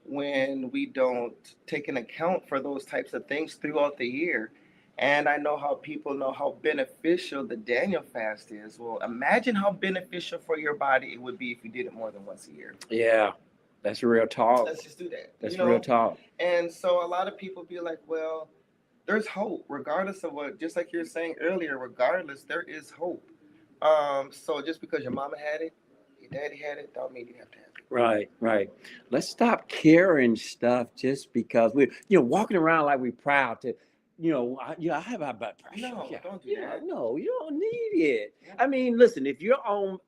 when we don't take an account for those types of things throughout the year. And I know how people know how beneficial the Daniel fast is. Well, imagine how beneficial for your body it would be if you did it more than once a year. Yeah, that's real talk. Let's just do that. That's real talk. And so a lot of people be like, well, there's hope, regardless of what, just like you're saying earlier, regardless, there is hope. So just because your mama had it, your daddy had it, don't mean you have to have it. Right, right. Let's stop carrying stuff just because we're, walking around like we're proud to, I have high blood pressure. No, Yeah, don't do yeah, that. no, you don't need it. Yeah. I mean, listen, if you're on,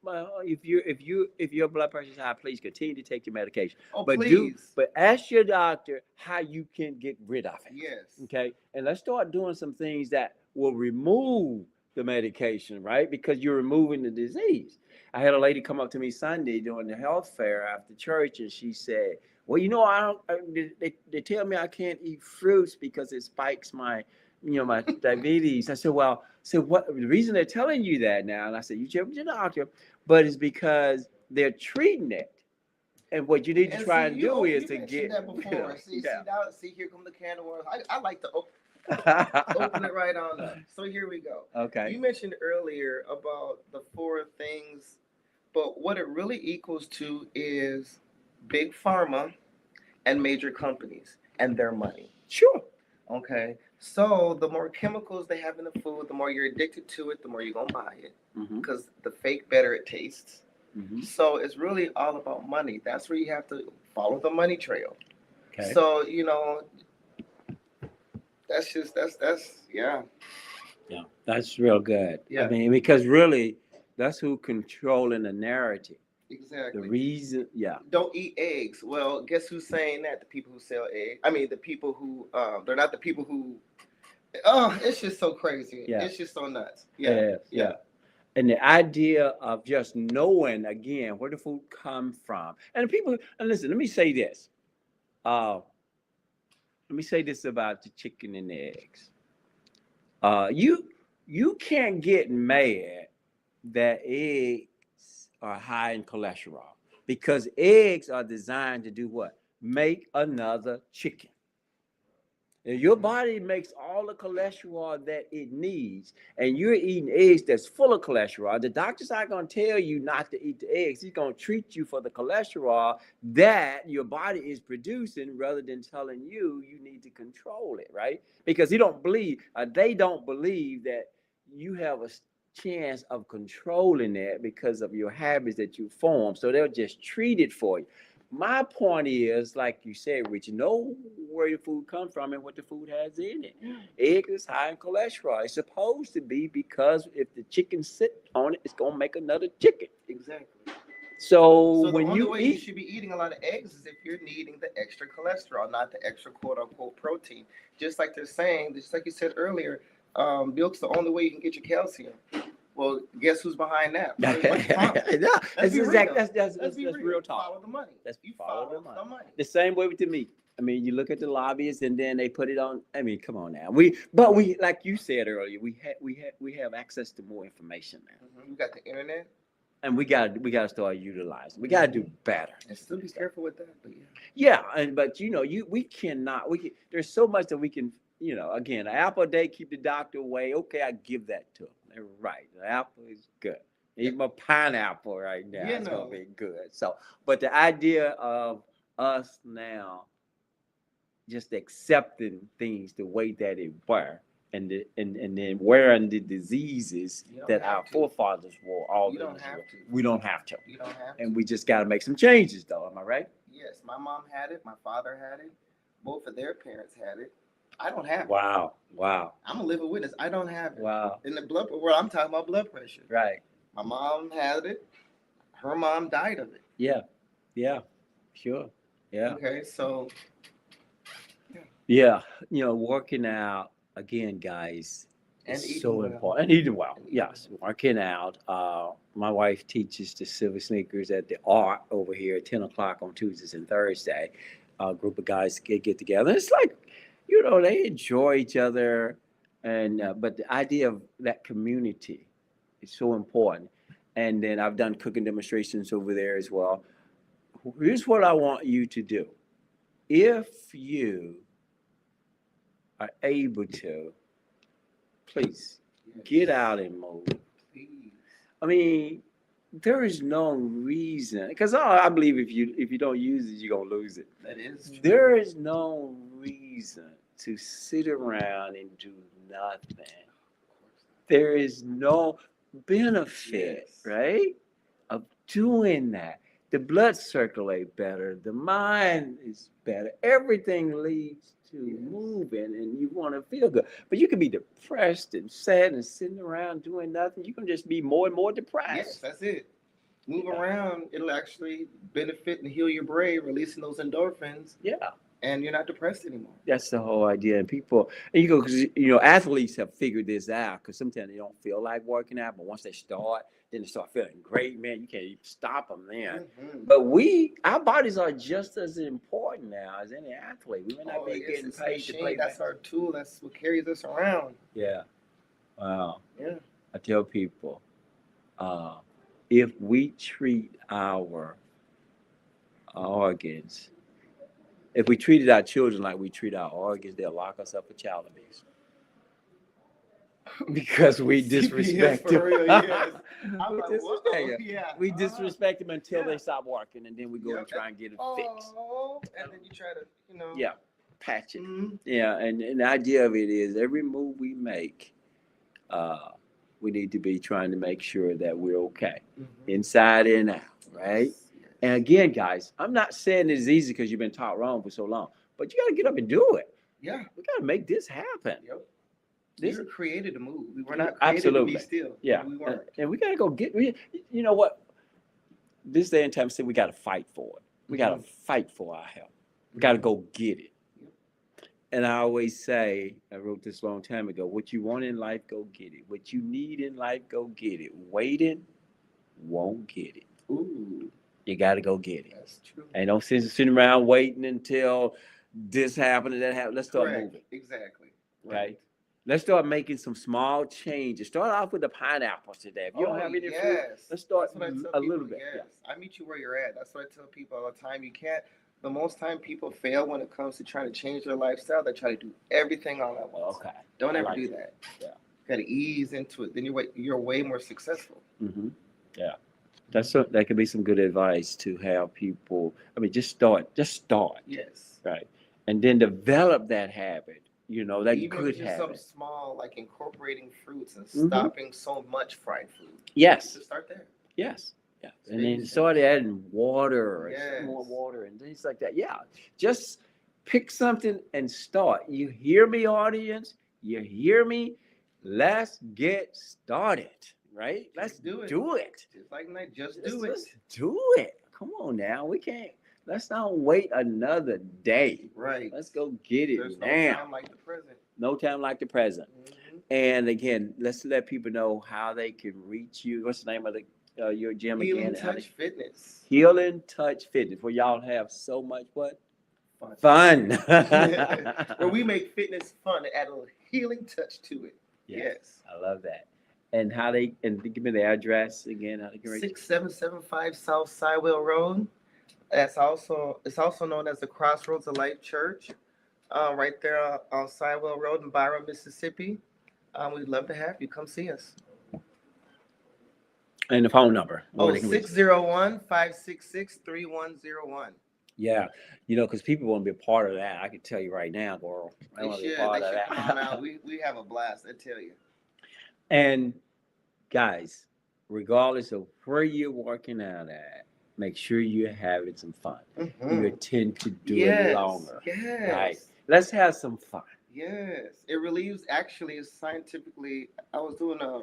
if your blood pressure is high, please continue to take your medication. Oh, But please. but ask your doctor how you can get rid of it. Yes. Okay, and let's start doing some things that will remove the medication, right? Because you're removing the disease. I had a lady come up to me Sunday during the health fair after church, and she said, "Well, I don't. They tell me I can't eat fruits because it spikes my, my diabetes." I said, "Well, so what? The reason they're telling you that now?" And I said, "You check with your doctor, but it's because they're treating it, and what you need to And try see, and do is you to mentioned get, that before. See, yeah." now, see, here come the can of worms. I like to open it right on up. So here we go. Okay. You mentioned earlier about the four things, but what it really equals to is big pharma and major companies and their money. Sure. Okay. So the more chemicals they have in the food, the more you're addicted to it, the more you're gonna buy it. Mm-hmm. Because the fake better it tastes. Mm-hmm. So it's really all about money. That's where you have to follow the money trail. Okay. So, that's yeah. Yeah, that's real good. Yeah. I mean, because really, that's who controlling the narrative. Exactly. The reason, yeah. Don't eat eggs. Well, guess who's saying that? The people who sell eggs. I mean, the people who they're not the people who. Oh, it's just so crazy. Yeah. It's just so nuts. Yeah. And the idea of just knowing again where the food comes from, and people. And listen, let me say this. Let me say this about the chicken and the eggs. You can't get mad that eggs are high in cholesterol because eggs are designed to do what? Make another chicken. And your body makes all the cholesterol that it needs, and you're eating eggs that's full of cholesterol. The doctor's not going to tell you not to eat the eggs. He's going to treat you for the cholesterol that your body is producing rather than telling you need to control it, right? Because they don't believe that you have a chance of controlling that because of your habits that you form. So they'll just treat it for you. My point is, like you said, Rich, know where your food comes from and what the food has in it. Egg is high in cholesterol. It's supposed to be because if the chicken sit on it, it's gonna make another chicken. Exactly. So the when only you way you eat, should be eating a lot of eggs is if you're needing the extra cholesterol, not the extra quote unquote protein. Just like they're saying, just like you said earlier, milk's the only way you can get your calcium. Well, guess who's behind that? That's real talk. Follow the money. That's You follow follow the money. the money. The same way with the meat. I mean, you look at the lobbyists, and then they put it on. I mean, come on now. We like you said earlier, we have access to more information now, You got the internet. and we got to start utilizing. We got to do better. And still be careful with that. But yeah. Yeah, and but we cannot. There's so much that we can. Again, an apple a day keep the doctor away. Okay, I give that to them. They're right. The apple is good. Even a pineapple right now is gonna be good. So, but the idea of us now just accepting things the way that it were, and then wearing the diseases that our forefathers wore all You the don't have to. We don't have to. You don't have to. And we just got to make some changes, though. Am I right? Yes, my mom had it. My father had it. Both of their parents had it. I don't have it. Wow. I'm a living witness. I don't have it. Wow. In the blood, well, I'm talking about blood pressure. Right. My mom had it. Her mom died of it. Yeah. Sure. Yeah. Okay, so. Yeah. Working out again, guys. And It's eating so well. important. And eating well. And eating Yes. Working out. My wife teaches the Silver Sneakers at the Art over here at 10 o'clock on Tuesdays and Thursday. A group of guys get together. It's like, they enjoy each other. And but the idea of that community is so important. And then I've done cooking demonstrations over there as well. Here's what I want you to do. If you are able to, please get out and move. Please. I mean, there is no reason, because I believe if you don't use it, you're gonna lose it. That is true. There is no reason to sit around and do nothing. There is no benefit, Yes. right, of doing that. The blood circulate better. The mind is better. Everything leads to moving, and you want to feel good. But you can be depressed and sad and sitting around doing nothing. You can just be more and more depressed. Yes, that's it. Move around. It'll actually benefit and heal your brain, releasing those endorphins, Yeah. and you're not depressed anymore. That's the whole idea. And people, and because athletes have figured this out, because sometimes they don't feel like working out, but once they start, then they start feeling great, man. You can't even stop them then. Mhm. But our bodies are just as important now as any athlete. We may not be getting It's a paid to machine. play. That's our tool. That's what carries us around. Yeah. Wow. Yeah. I tell people, if we treat our organs, if we treated our children like we treat our organs, they'll lock us up for child abuse. Because we disrespect them. For real, yes. I'm We like, disrespect whoa, them. yeah. We disrespect them until Yeah. they stop working, and then we go and try and get it fixed. Oh, and then you try to, Yeah, patch it. Mhm. Yeah, and the idea of it is every move we make, we need to be trying to make sure that we're okay, Mhm. inside and out, right? Yes, yes. And again, guys, I'm not saying it's easy because you've been taught wrong for so long, but you got to get up and do it. Yeah. We got to make this happen. Yep. This We were created to move. We were not created Absolutely. to be still. Yeah, We weren't. and we got to go get. You know what? This day and time, say we got to fight for it. We got to fight for our health. We got to go get it. And I always say, I wrote this a long time ago, what you want in life, go get it. What you need in life, go get it. Waiting won't get it. Ooh, You got to go get it. that's true. Ain't no sense sitting around waiting until this happened and that happened. Let's start Correct. moving, Exactly. right? Let's start making some small changes. Start off with the pineapples today. If you don't have any fruit, yes. let's start That's what I tell a people, little bit. Yes. I meet you where you're at. That's what I tell people all the time. You can't. The most time people fail when it comes to trying to change their lifestyle, they try to do everything all at once. Okay. Don't I ever like do it. that. Yeah. You got to ease into it. Then you're way more successful. Mm-hmm. Yeah. That could be some good advice to have people. I mean, just start. Yes. Right. And then develop that habit. That Even good just some habit. small, like incorporating fruits and Mhm. stopping so much fried food. Yes. Just start there. Yes. Yeah. And Baby then steps. start adding water, or some more Yes. water and things like that. Yeah. Just pick something and start. You hear me, audience? You hear me? Let's get started. Right? Let's do it. do it. Just like that. Just do it. Let's do it. Come on now. We can't. Let's not wait another day. Right. Let's go get it There's no now. time like the present. No time like the present. Mhm. And again, let's let people know how they can reach you. What's the name of your gym Healing again? How Touch Fitness. Healing Touch Fitness, where y'all have so much what? fun. Fun. Where we make fitness fun and add a little healing touch to it. Yes. I love that. And give me the address again. How they can reach you. 6775 South Sidewell Road. It's also known as the Crossroads of Life Church. Right there on Sidewell Road in Byron, Mississippi. We'd love to have you. Come see us. And the phone number. Oh, 601-566-3101. Yeah, because people want to be a part of that. I can tell you right now, girl. I They want to be should. a part They of should that. come on out. We have a blast, I tell you. And guys, regardless of where you're working out at, make sure you're having some fun. Mhm. You tend to do it longer. Yes. Right. Let's have some fun. Yes. It relieves, actually, is scientifically, I was doing a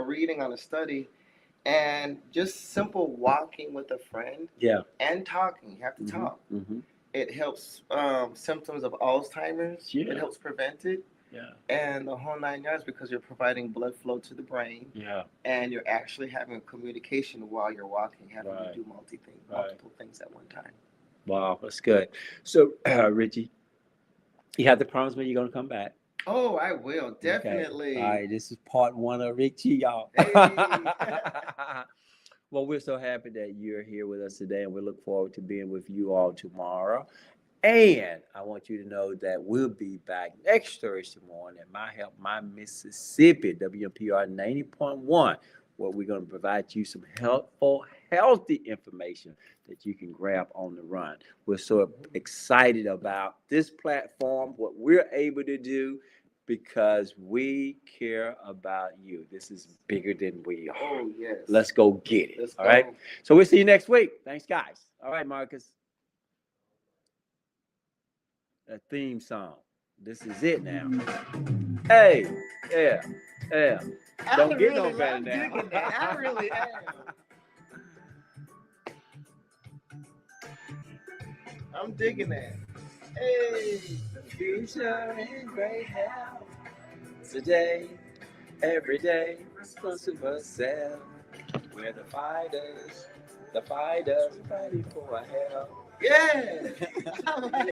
reading on a study, and just simple walking with a friend Yeah. and talking, you have to talk. Mm-hmm. It helps symptoms of Alzheimer's. Yeah. It helps prevent it. Yeah. And the whole 9 yards, because you're providing blood flow to the brain, Yeah. and you're actually having a communication while you're walking, having Right. to do Right. multiple things at one time. Wow, that's good. So, Richie, you have to promise me you're gonna come back. Oh, I will Okay. definitely. All right, this is part 1 of Richie, y'all. Hey. Well, we're so happy that you're here with us today, and we look forward to being with you all tomorrow. And I want you to know that we'll be back next Thursday morning at My Help, My Mississippi, WMPR 90.1, where we're going to provide you some helpful, healthy information that you can grab on the run. We're so excited about this platform, what we're able to do, because we care about you. This is bigger than we are. Oh, yes. Let's go get it. Let's All go. right. So we'll see you next week. Thanks, guys. All right, Marcus. A theme song. This is it now. Hey, yeah. Don't get no better I'm now. digging that. I really am. I'm digging that. Hey. The future in great health. Today, every day, responsible self. We're the fighters fighting for help. Yeah.